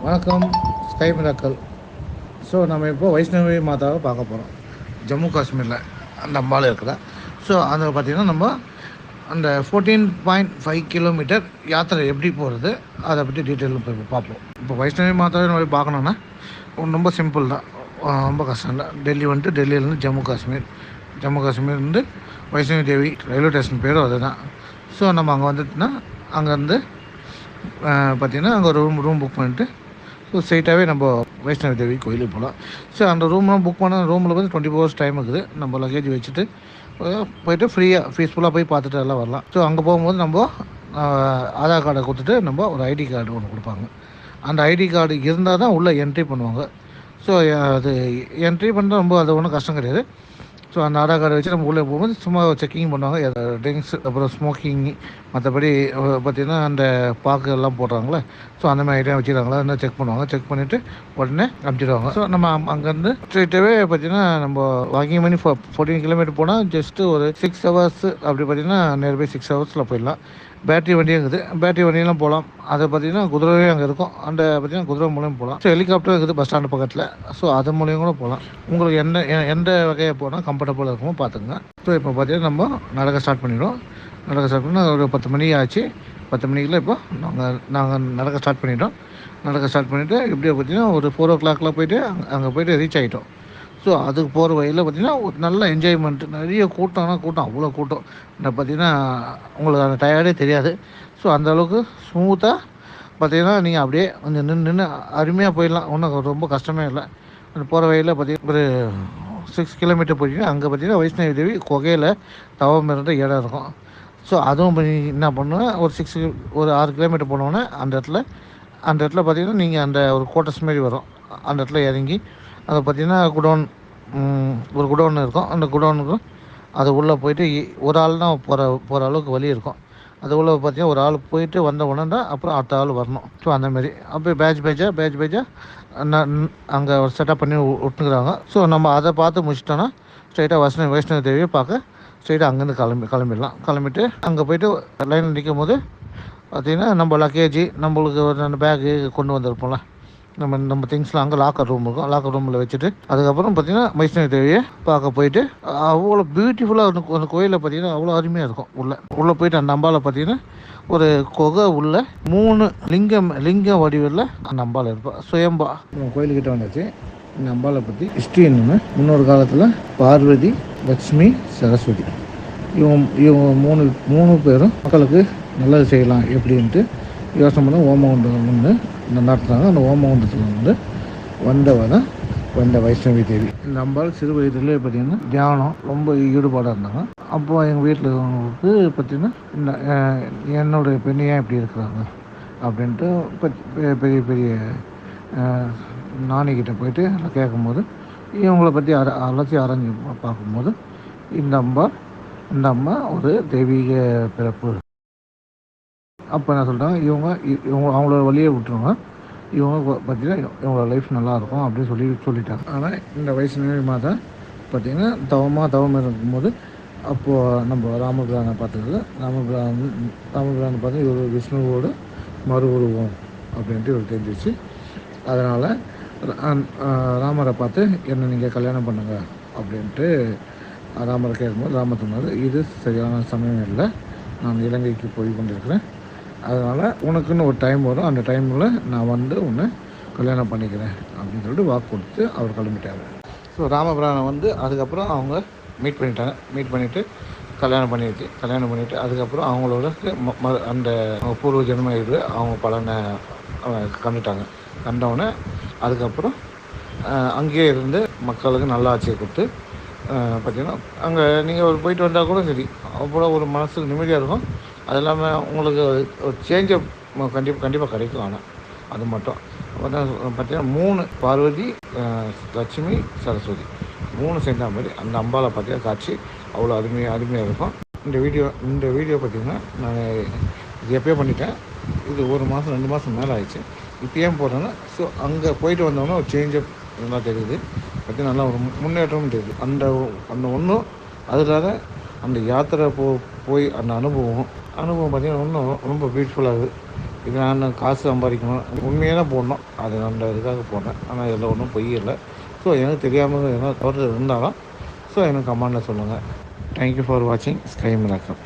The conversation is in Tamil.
வணக்கம் ஸ்கை மிராக்கல். ஸோ நம்ம இப்போ வைஷ்ணவி மாதாவை பார்க்க போகிறோம். ஜம்மு காஷ்மீரில் அந்த அம்பாள் இருக்கிற. ஸோ அதை பார்த்திங்கன்னா நம்ம அந்த 14.5 கிலோமீட்டர் யாத்திரை எப்படி போகிறது அதை பற்றி டீட்டெயில் பார்ப்போம். இப்போ வைஷ்ணவி மாதாவை நம்ம பார்க்கணுன்னா ரொம்ப சிம்பிள் தான், ரொம்ப கஷ்டம் இல்லை. டெல்லி வந்துட்டு டெல்லியிலேருந்து ஜம்மு காஷ்மீர்லேருந்து வைஷ்ணவி தேவி ரயில்வே ஸ்டேஷன் பேரும் அதுதான். ஸோ நம்ம அங்கே வந்துட்டுனா அங்கேருந்து பார்த்திங்கன்னா அங்கே ரூம் புக் பண்ணிட்டு ஸோ ஸ்ட்ரெயிட்டாகவே நம்ம வைஷ்ணவி தேவி கோயிலுக்கு போகலாம். ஸோ அந்த ரூம்லாம் புக் பண்ண ரூமில் வந்து 24 hours டைம் இருக்குது. நம்ம லக்கேஜ் வச்சுட்டு போய்ட்டு ஃப்ரீயாக பீஸ்ஃபுல்லாக போய் பார்த்துட்டு எல்லாம் வரலாம். ஸோ அங்கே போகும்போது நம்ம ஆதார் கார்டை கொடுத்துட்டு நம்ம ஒரு ஐடி கார்டு ஒன்று கொடுப்பாங்க. அந்த ஐடி கார்டு இருந்தால் தான் உள்ளே என்ட்ரி பண்ணுவாங்க. ஸோ அது என்ட்ரி பண்ணுறது ரொம்ப அது ஒன்றும் கஷ்டம் கிடையாது. ஸோ அந்த ஆதார் கார்டை வச்சு நம்ம உள்ளே போகும்போது சும்மா செக்கிங் பண்ணுவாங்க, ட்ரிங்க்ஸ் அப்புறம் ஸ்மோக்கிங், மற்றபடி பார்த்திங்கன்னா அந்த பாக்கு எல்லாம் போடுறாங்களே, ஸோ அந்த மாதிரி ஐட்டம் வச்சுருக்காங்களா என்ன செக் பண்ணுவாங்க. செக் பண்ணிவிட்டு உடனே அனுப்பிச்சிடுவாங்க. ஸோ நம்ம அங்கேருந்து ஸ்ட்ரெயிட்டாகவே பார்த்திங்கன்னா நம்ம வாக்கிங் பண்ணி 14 கிலோமீட்டர் போனால் ஜஸ்ட்டு ஒரு 6 hours அப்படி பார்த்திங்கன்னா நியர்பை 6 hours போயிடலாம். பேட்டரி வண்டியும் இருக்குது, பேட்டரி வண்டியெலாம் போகலாம். அதை பார்த்திங்கன்னா குதிரையே அங்கே இருக்கும், அந்த பார்த்திங்கன்னா குதிரை மூலியம் போகலாம். ஸோ ஹெலிகாப்டர் இருக்குது பஸ் ஸ்டாண்டு பக்கத்தில், ஸோ அது மூலியம் கூட போகலாம். உங்களுக்கு எந்த வகையை போனால் கம்ஃபர்டபுளாக இருக்குமோ பார்த்துங்க. ஸோ இப்போ பார்த்திங்கன்னா நம்ம நடக்க ஸ்டார்ட் பண்ணிவிடுவோம். நடக்க ஸ்டார்ட் பண்ணால் ஒரு 10 மணி ஆச்சு. 10 மணிக்குள்ள இப்போ நாங்கள் நடக்க ஸ்டார்ட் பண்ணிவிட்டோம். நடக்க ஸ்டார்ட் பண்ணிவிட்டு இப்படியே பார்த்திங்கன்னா ஒரு 4 o'clock போய்ட்டு அங்கே போய்ட்டு ரீச் ஆகிட்டோம். ஸோ அதுக்கு போகிற வழியில் பார்த்திங்கன்னா ஒரு நல்ல என்ஜாய்மெண்ட்டு, நிறைய கூட்டம்னா கூட்டம், அவ்வளோ கூட்டம். நான் பார்த்திங்கன்னா உங்களுக்கு அந்த டயர்டே தெரியாது. ஸோ அந்தளவுக்கு ஸ்மூத்தாக பார்த்திங்கன்னா நீங்கள் அப்படியே கொஞ்சம் நின்று அருமையாக போயிடலாம். ஒன்றும் ரொம்ப கஷ்டமே இல்லை. அந்த போகிற வழியில் பார்த்திங்கன்னா ஒரு 6 கிலோமீட்டர் போயிட்டீங்கன்னா அங்கே பார்த்திங்கன்னா வைஷ்ணவி தேவி குகையில் தவம் இருந்த இடம் இருக்கும். ஸோ அதுவும் என்ன பண்ணுவேன், ஒரு 6 கிலோமீட்டர் போனோன்னே அந்த இடத்துல பார்த்திங்கன்னா நீங்கள் அந்த ஒரு குவார்ட்டர்ஸ் மாரி வரும். அந்த இடத்துல இறங்கி அதை பார்த்திங்கன்னா ஒரு குடோன் இருக்கும். அந்த குடோனுக்கு அது உள்ளே போயிட்டு ஒரு ஆள் தான் போகிற அளவுக்கு வழி இருக்கும். அது உள்ளே பார்த்திங்கன்னா ஒரு ஆள் போயிட்டு வந்த உடனே தான் அப்புறம் அடுத்த ஆள் வரணும். ஸோ அந்தமாரி அப்படியே பேட்ச் அங்கே ஒரு செட்டப் பண்ணி விட்டுக்கிறாங்க. ஸோ நம்ம அதை பார்த்து முடிச்சிட்டோன்னா ஸ்ட்ரைட்டாக வைஷ்ணவி தேவியை பார்க்க ஸ்ட்ரைட்டாக அங்கேருந்து கிளம்பிட்டு அங்கே போய்ட்டு லைனில் நிற்கும் போது பார்த்திங்கன்னா நம்ம லக்கேஜி நம்மளுக்கு ஒரு பேக்கு கொண்டு வந்திருப்போம்ல, நம்ம திங்ஸ்லாம் அங்கே லாக்கர் ரூம் இருக்கும். லாக்கர் ரூமில் வச்சுட்டு அதுக்கப்புறம் பார்த்திங்கன்னா வைஷ்ணவி தேவியை பார்க்க போயிட்டு அவ்வளோ பியூட்டிஃபுல்லாக இருக்கும். அந்த கோயிலில் பார்த்திங்கன்னா அவ்வளோ அருமையாக இருக்கும். உள்ளே போயிட்டு அந்த அம்பாவில் பார்த்திங்கன்னா ஒரு குகை உள்ள 3 லிங்க வடிவில் அந்த அம்பாவில் இருப்பா சுயம்பா. கோயிலுக்கிட்ட வந்தாச்சு. இந்த அம்பாவை பற்றி ஹிஸ்ட்ரி என்னென்னா, முன்னொரு காலத்தில் பார்வதி, லக்ஷ்மி, சரஸ்வதி இவங்க மூணு பேரும் மக்களுக்கு நல்லது செய்யலாம் எப்படின்ட்டு யோசனை பண்ண ஓமகுண்டம் ஒன்று நடத்துனாங்க. அந்த ஓமகுண்டத்தில் வந்த வைஷ்ணவி தேவி. இந்த அம்பாள் சிறு வயதிலே பார்த்திங்கன்னா தியானம் ரொம்ப ஈடுபாடாக இருந்தாங்க. அப்போ எங்கள் வீட்டில் இருக்கிறவங்களுக்கு பார்த்திங்கன்னா என்னுடைய பெண்ணு ஏன் இப்படி இருக்கிறாங்க அப்படின்ட்டு பெரிய பெரிய நாணிக்கிட்ட போயிட்டு கேட்கும்போது இவங்களை பற்றி அலட்சி ஆராய்ச்சி பார்க்கும்போது இந்த அம்மா ஒரு தெய்வீக பிறப்பு. அப்போ என்ன சொல்கிறாங்க, இவங்க அவங்களோட வழியை விட்டுருவாங்க, இவங்க பார்த்தீங்கன்னா இவங்களோட லைஃப் நல்லாயிருக்கும் அப்படின்னு சொல்லிட்டாங்க. ஆனால் இந்த வைஷ்ணவி மாதா பார்த்திங்கன்னா தவம் இருக்கும்போது அப்போது நம்ம ராமபிரானை பார்த்தது. ராமபிரானை பார்த்து இவர் விஷ்ணுவோட மறு உருவம் அப்படின்ட்டு இவர் தெரிஞ்சிச்சு. அதனால் ராமரை பார்த்து என்னை நீங்கள் கல்யாணம் பண்ணுங்க அப்படின்ட்டு ராமரை கேட்கும்போது ராமர் சொன்னார், இது சரியான சமயம் இல்லை, நான் இலங்கைக்கு போய் கொண்டிருக்கிறேன், அதனால் உனக்குன்னு ஒரு டைம் வரும், அந்த டைமில் நான் வந்து உன்னை கல்யாணம் பண்ணிக்கிறேன் அப்படின்னு சொல்லிட்டு வாக்கு கொடுத்து அவர் கிளம்பிட்டார். ஸோ ராமபிரானை வந்து அதுக்கப்புறம் அவங்க மீட் பண்ணிவிட்டு கல்யாணம் பண்ணிவிட்டு அதுக்கப்புறம் அவங்களோட அந்த பூர்வ ஜென்ம இது அவங்க பலனை கண்டவுடனே அதுக்கப்புறம் அங்கேயே இருந்து மக்களுக்கு நல்ல ஆட்சியை கொடுத்து பார்த்திங்கன்னா அங்கே நீங்கள் போயிட்டு வந்தால் கூட சரி, அவ்வளோ ஒரு மனசுக்கு நிம்மதியாக இருக்கும். அது இல்லாமல் உங்களுக்கு ஒரு சேஞ்சை கண்டிப்பாக கிடைக்கும். ஆனால் அது மட்டும் பார்த்திங்கன்னா 3 பார்வதி, லட்சுமி, சரஸ்வதி 3 சேர்ந்த மாதிரி அந்த அம்பாவை பார்த்திங்கன்னா காட்சி அவ்வளோ அருமையாக இருக்கும். இந்த வீடியோ பார்த்திங்கன்னா நான் இது எப்போயோ பண்ணிட்டேன். இது 1 மாதம் 2 மாதம் மேலே ஆயிடுச்சு. இப்போ ஏன் போடுறேன்னா, ஸோ அங்கே போயிட்டு வந்தோன்னா ஒரு சேஞ்சப் நல்லா தெரியுது, பற்றி நல்லா ஒரு முன்னேற்றமும் தெரியுது. அந்த ஒன்றும் அதில் அந்த யாத்திரை போய் அந்த அனுபவம் பார்த்திங்கன்னா இன்னும் ரொம்ப பியூட்டிஃபுல்லாகுது. இது நான் காசு சம்பாதிக்கணும் உண்மையாக தான் போடணும், அது அந்த இதுக்காக போடுறேன். ஆனால் இதில் ஒன்றும் பொய் இல்லை. ஸோ எனக்கு தெரியாமல் எதனா தவறு இருந்தாலும் ஸோ எனக்கு கமெண்டில் சொல்லுங்கள். தேங்க்யூ ஃபார் வாட்சிங் ஸ்கை மிராக்கிள்.